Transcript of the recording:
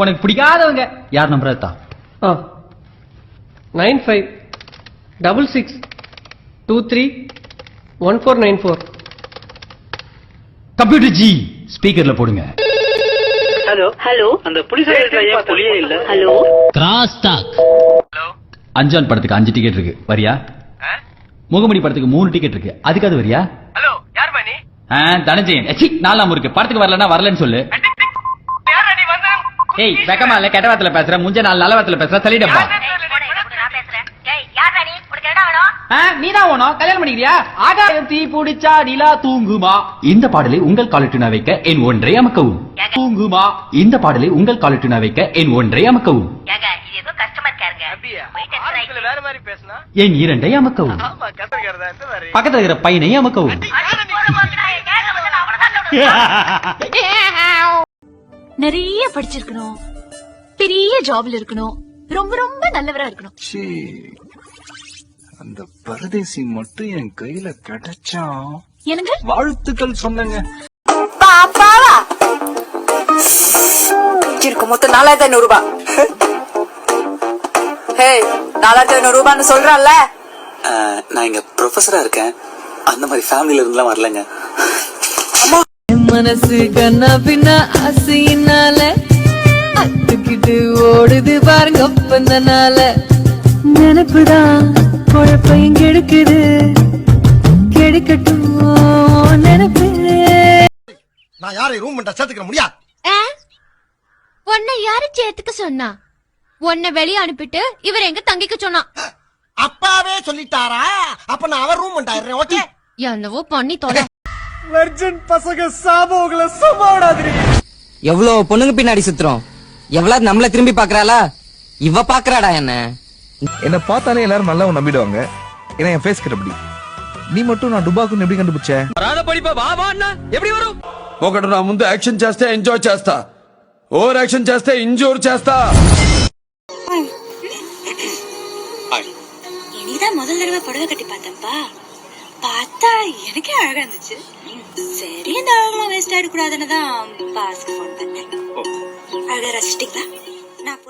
உனக்கு பிடிக்காதவங்க யார் நம்பர் தான் 9566231494. கம்ப்யூட்டர் ஜி ஸ்பீக்கர்ல போடுங்க. ஹலோ ஹலோ, அந்த புலிஸ் புலியே இல்ல. Hello cross talk. அஞ்சான் படத்துக்கு 5 டிக்கெட் இருக்கு, வரியா? முகமணி படத்துக்கு 3 டிக்கெட் இருக்கு, அதுக்கு அது வரியா? ஹலோ, யார் மணி? தனஞ்சயன். நாலாம் இருக்கு, படத்துக்கு வரலன்னா வரலன்னு சொல்லு. ஏய் வெக்கமா இல்ல, கெட்ட வார்த்தையில பேசுற, முஞ்ச 4 நல்ல வார்த்தையில பேசுற, சொல்லிடப்பா. நீதான் ஓனோ கல்யாணம் பண்ணிக்கிறியா? ஆகாயம் தீ பிடிச்சா நிலா தூங்குமா. இந்த பாடலை உங்கள் காலட்டுனா வைக்க என் ஒன்றை அமக்கவும். தூங்குமா. இந்த பாடலை உங்கள் காலட்டுனா வைக்க என் ஒன்றை அமக்கவும். என் 2ஐ அமக்கவும். பக்கத்துல இருக்கிற பையனை அமக்கவும். நிறைய படிச்சிருக்கணும், பெரிய ஜாப்ல இருக்கணும், ரொம்ப ரொம்ப நல்லவரா இருக்கணும். அந்த பரதேசி மட்டும் என் கையில கிடைச்சா எனக்கு வாழ்த்துக்கள் சொன்னங்க. பாப்பாவா இருக்கு மொத்தம் 4500 ரூபாய். ஹே 4500 ரூபான்னு சொல்றல்ல. நான் இங்க ப்ரொஃபஸரா இருக்கேன், அந்த மாதிரி ஃபேமிலில இருந்துலாம் வரலங்க. மனசு கண்ணா பின்னா ஆசையினால அத்துக்கிட்டு ஓடுது பாருங்க ஒப்பந்தனால. நினைப்புதான் குழப்பையும் கெடுக்குது, கெடுக்கட்டும் நினைப்பு. நான் யாரை ரூம் பண்ண சேர்த்துக்க முடியாது. உன்னை யாரு சேர்த்துக்க சொன்னா? உன்னை வெளியே அனுப்பிட்டு இவர் எங்க தங்கிக்க சொன்னா? அப்பாவே சொல்லிட்டாரா? அப்ப நான் அவர் ரூம் பண்ணிட்டேன். ஓகே, என்னவோ பண்ணி தொலை. வெர்ஜன் பசங்க சாபோகளை சும்மாடாதீ. எவ்வளவு பொண்ணுங்க பின்னாடி சுத்துறோம், எவ்வளவு நம்மள திரும்பி பாக்குறாளா? இவ பாக்குறாடா என்ன பார்த்தாலே எல்லாரும் நல்லா நம்பிடுவாங்க. ஏன்னா என் ஃபேஸ் கிட்ட அப்படி. நீ மட்டும் நான் டுபாக்குன்னு எப்படி கண்டுபிடிச்ச? எப்படி வரும்? ఒకటి నా ముందు యాక్షన్ చేస్తే ఎంజాయ్ చేస్తా, ఓవర్ యాక్షన్ చేస్తే ఇంజూర్ చేస్తా. இனிதான் முதல் தடவை புடவை கட்டி பார்த்தப்பா, பார்த்தா எனக்கே அழகா இருந்துச்சு. சரி இந்த அழகெல்லாம் வேஸ்ட் ஆயிடக்கூடாதுன்னு தான் பாஸ்க்கு போன் பண்ணேன். அழகா ரசிச்சிட்டீங்களா? நான்